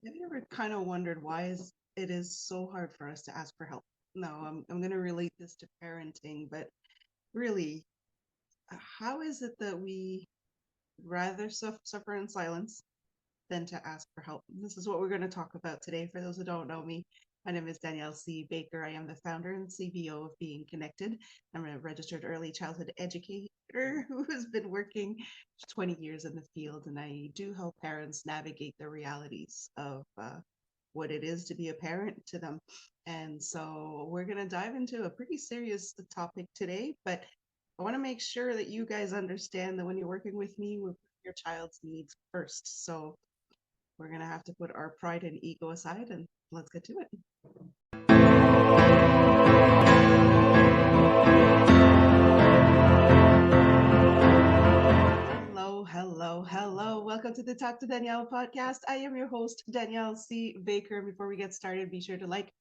Have you ever kind of wondered why it is so hard for us to ask for help? No, I'm going to relate this to parenting, but really, how is it that we rather suffer in silence than to ask for help? This is what we're going to talk about today. For those who don't know me, my name is Danielle C. Baker. I am the founder and CBO of Being Connected. I'm a registered early childhood educator who has been working 20 years in the field, and I do help parents navigate the realities of what it is to be a parent to them. And so we're going to dive into a pretty serious topic today, but I want to make sure that you guys understand that when you're working with me, we're putting your child's needs first. So we're going to have to put our pride and ego aside and let's get to it. Hello, hello, hello. Welcome to the Talk to Danielle podcast. I am your host, Danielle C. Baker. Before we get started, be sure to like,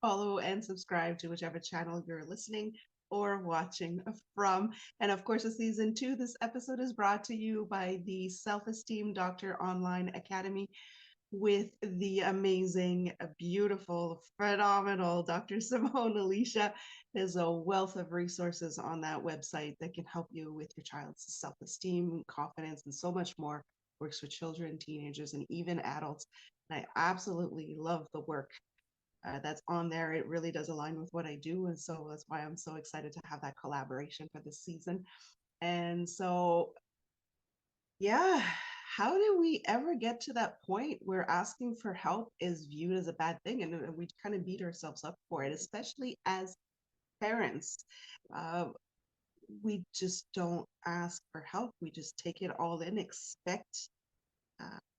follow, and subscribe to whichever channel you're listening or watching from. And of course, the season two, this episode is brought to you by the Self Esteem Doctor Online Academy with the amazing, beautiful, phenomenal Dr. Simone Alicia. There's a wealth of resources on that website that can help you with your child's self esteem, confidence, and so much more. Works with children, teenagers, and even adults. And I absolutely love the work that's on there. It really does align with what I do. And so that's why I'm so excited to have that collaboration for this season. And so, yeah, how do we ever get to that point where asking for help is viewed as a bad thing? And we kind of beat ourselves up for it, especially as parents. Uh, we just don't ask for help. We just take it all in, expect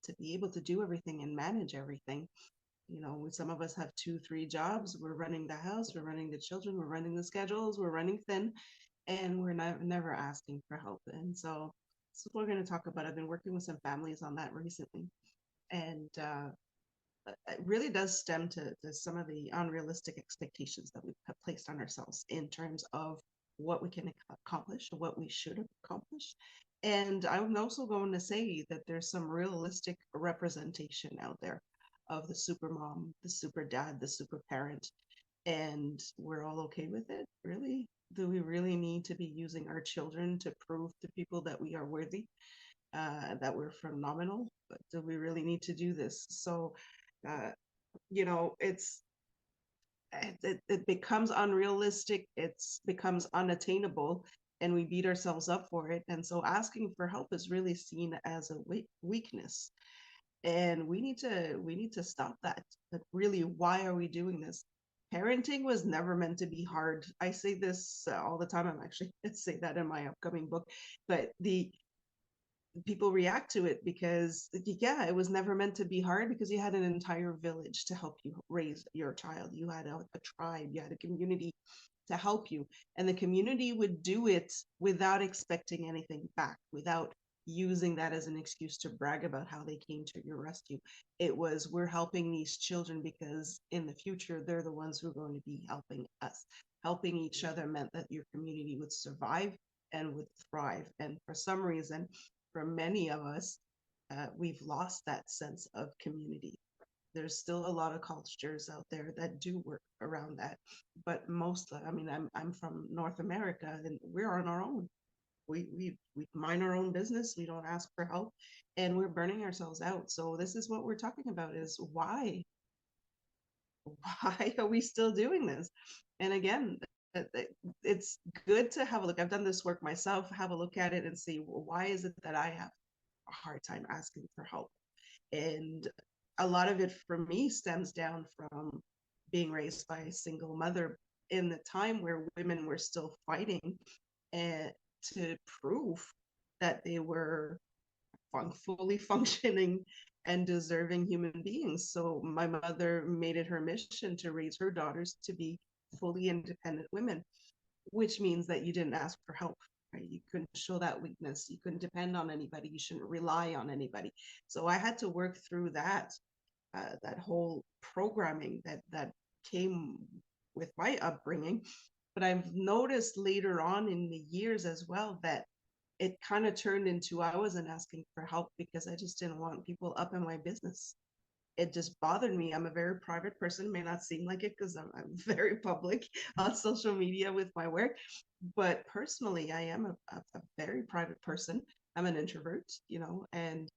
to be able to do everything and manage everything. Some of us have two, three jobs. We're running the house, we're running the children, we're running the schedules, we're running thin, and we're not never asking for help. And so this is what we're going to talk about. I've been working with some families on that recently, and it really does stem to some of the unrealistic expectations that we've placed on ourselves in terms of what we can accomplish, what we should accomplish. And I'm also going to say that there's some realistic representation out there of the super mom, the super dad, the super parent, and we're all okay with it. Really? Do we really need to be using our children to prove to people that we are worthy, that we're phenomenal? But do we really need to do this? So, uh, it's it becomes unrealistic. It becomes unattainable, and we beat ourselves up for it. And so, asking for help is really seen as a weakness, and we need to stop that. But really, why are we doing this? Parenting was never meant to be hard. I say this all the time. I'm actually going to say that in my upcoming book. But the people react to it because, yeah, it was never meant to be hard because you had an entire village to help you raise your child. You had a tribe, you had a community to help you, and the community would do it without expecting anything back, without using that as an excuse to brag about how they came to your rescue. It was, we're helping these children because in the future they're the ones who are going to be helping us. Helping each other meant that your community would survive and would thrive. And for some reason, for many of us, we've lost that sense of community. There's still a lot of cultures out there that do work around that, but most, I mean, I'm from North America, and we're on our own. We mind our own business. We don't ask for help, and we're burning ourselves out. So this is what we're talking about: is why are we still doing this? And again, it's good to have a look. I've done this work myself. Have a look at it and see, well, why is it that I have a hard time asking for help? And a lot of it for me stems down from being raised by a single mother in the time where women were still fighting and to prove that they were fully functioning and deserving human beings. So my mother made it her mission to raise her daughters to be fully independent women, which means that you didn't ask for help. Right? You couldn't show that weakness. You couldn't depend on anybody. You shouldn't rely on anybody. So I had to work through that whole programming that came with my upbringing. But I've noticed later on in the years as well that it kind of turned into, I wasn't asking for help because I just didn't want people up in my business. it just bothered me. I'm a very private person. It may not seem like it because I'm very public on social media with my work, but personally, I am a very private person. I'm an introvert, and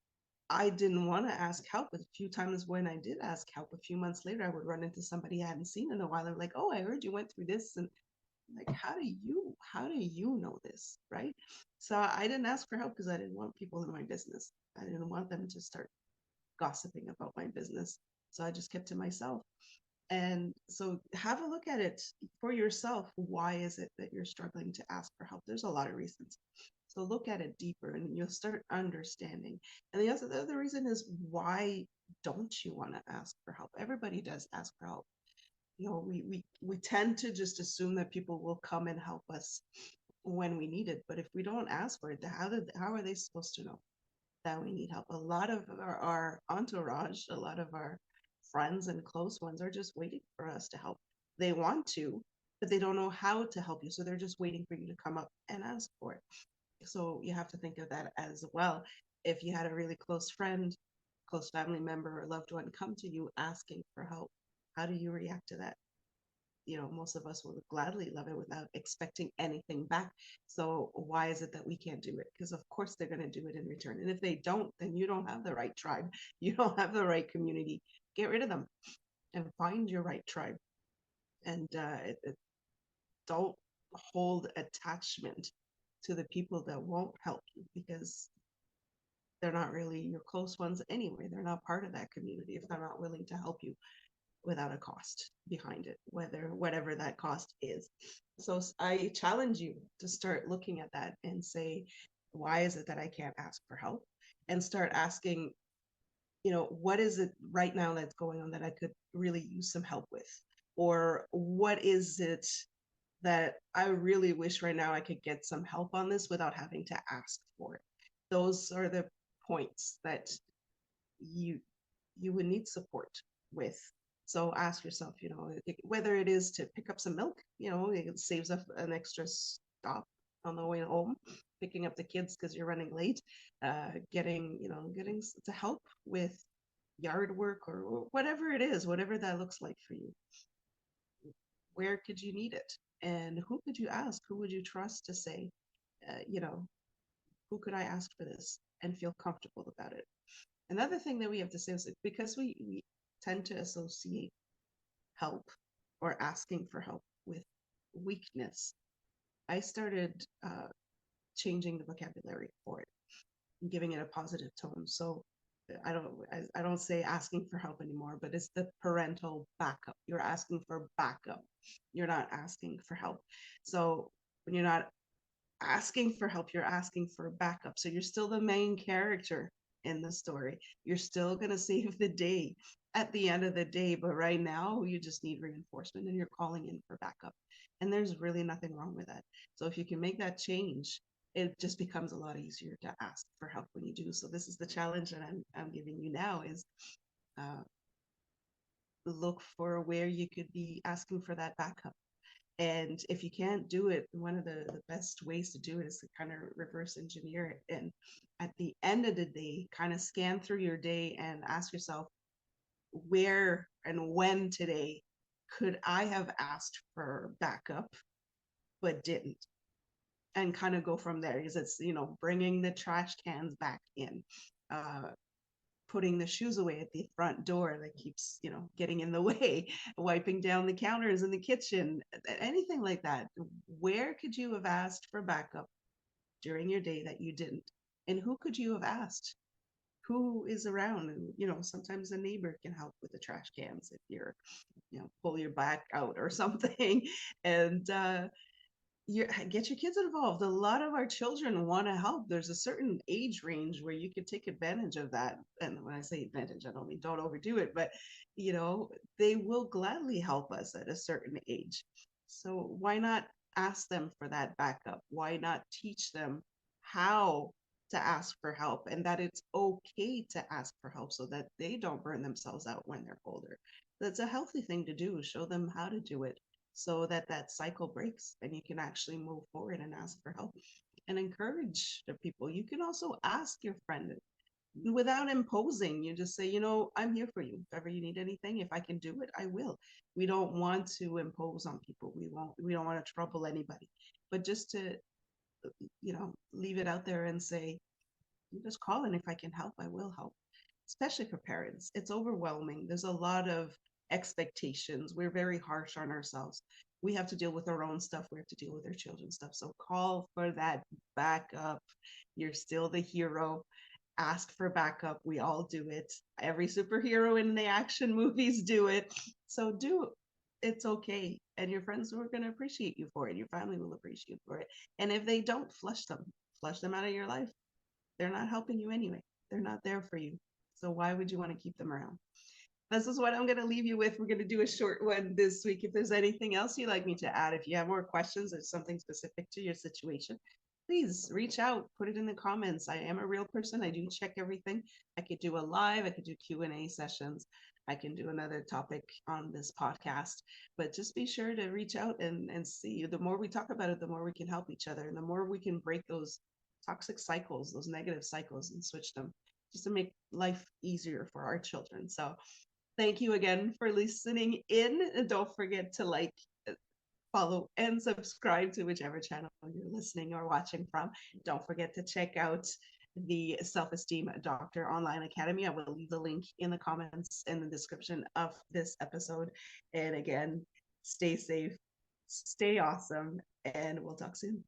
I didn't want to ask help. A few times when I did ask help, a few months later, I would run into somebody I hadn't seen in a while. They're like, "Oh, I heard you went through this," and like, how do you know this, right? So I didn't ask for help because I didn't want people in my business. I didn't want them to start gossiping about my business. So I just kept to myself. And so have a look at it for yourself. Why is it that you're struggling to ask for help? There's a lot of reasons. So look at it deeper and you'll start understanding. And the other reason is, why don't you want to ask for help? Everybody does ask for help. We tend to just assume that people will come and help us when we need it. But if we don't ask for it, how are they supposed to know that we need help? A lot of our entourage, a lot of our friends and close ones are just waiting for us to help. They want to, but they don't know how to help you. So they're just waiting for you to come up and ask for it. So you have to think of that as well. If you had a really close friend, close family member, or loved one come to you asking for help, how do you react to that? Most of us will gladly love it without expecting anything back. So why is it that we can't do it? Because of course they're going to do it in return. And if they don't, then you don't have the right tribe. You don't have the right community. Get rid of them and find your right tribe. And don't hold attachment to the people that won't help you, because they're not really your close ones anyway. They're not part of that community if they're not willing to help you without a cost behind it, whatever that cost is. So I challenge you to start looking at that and say, why is it that I can't ask for help? And start asking, what is it right now that's going on that I could really use some help with? Or what is it that I really wish right now I could get some help on this without having to ask for it? Those are the points that you you would need support with. So ask yourself, whether it is to pick up some milk, it saves up an extra stop on the way home, picking up the kids because you're running late, getting to help with yard work or whatever it is, whatever that looks like for you. Where could you need it? And who could you ask? Who would you trust to say, uh, you know, who could I ask for this and feel comfortable about it? Another thing that we have to say is that because we tend to associate help or asking for help with weakness, I started changing the vocabulary for it and giving it a positive tone. So I don't say asking for help anymore, but it's the parental backup. You're asking for backup. You're not asking for help. So when you're not asking for help, you're asking for backup. So you're still the main character in the story. You're still going to save the day at the end of the day. But right now, you just need reinforcement and you're calling in for backup. And there's really nothing wrong with that. So if you can make that change, it just becomes a lot easier to ask for help when you do. So this is the challenge that I'm giving you now is uh, look for where you could be asking for that backup. And if you can't do it, one of the best ways to do it is to kind of reverse engineer it. And at the end of the day, kind of scan through your day and ask yourself, where and when today could I have asked for backup but didn't? And kind of go from there, because it's, bringing the trash cans back in, uh, putting the shoes away at the front door that keeps, getting in the way, wiping down the counters in the kitchen, anything like that. Where could you have asked for backup during your day that you didn't? And who could you have asked? Who is around? And, sometimes a neighbor can help with the trash cans if you're, pull your back out or something. And you get your kids involved. A lot of our children want to help. There's a certain age range where you can take advantage of that. And when I say advantage, I don't mean don't overdo it, but they will gladly help us at a certain age. So why not ask them for that backup? Why not teach them how to ask for help and that it's okay to ask for help so that they don't burn themselves out when they're older? That's a healthy thing to do. Show them how to do it so that that cycle breaks and you can actually move forward and ask for help and encourage the people. You can also ask your friend, without imposing. You just say, I'm here for you. If ever you need anything, if I can do it, I will. We don't want to impose on people. We don't want to trouble anybody. But just to, leave it out there and say, you just call, and if I can help, I will help. Especially for parents, it's overwhelming. There's a lot of expectations. We're very harsh on ourselves. We have to deal with our own stuff. We have to deal with our children's stuff. So call for that backup. You're still the hero. Ask for backup. We all do it. Every superhero in the action movies do it. So do it. It's okay. And your friends are going to appreciate you for it. Your family will appreciate you for it. And if they don't, flush them out of your life. They're not helping you anyway. They're not there for you. So why would you want to keep them around? This is what I'm going to leave you with. We're going to do a short one this week. If there's anything else you'd like me to add, if you have more questions or something specific to your situation, please reach out, put it in the comments. I am a real person. I do check everything. I could do a live, I could do Q&A sessions. I can do another topic on this podcast, but just be sure to reach out and see. The more we talk about it, the more we can help each other, and the more we can break those toxic cycles, those negative cycles, and switch them just to make life easier for our children. So thank you again for listening in. And don't forget to follow, and subscribe to whichever channel you're listening or watching from. Don't forget to check out the Self Esteem Doctor Online Academy. I will leave the link in the comments and the description of this episode. And again, stay safe, stay awesome, and we'll talk soon.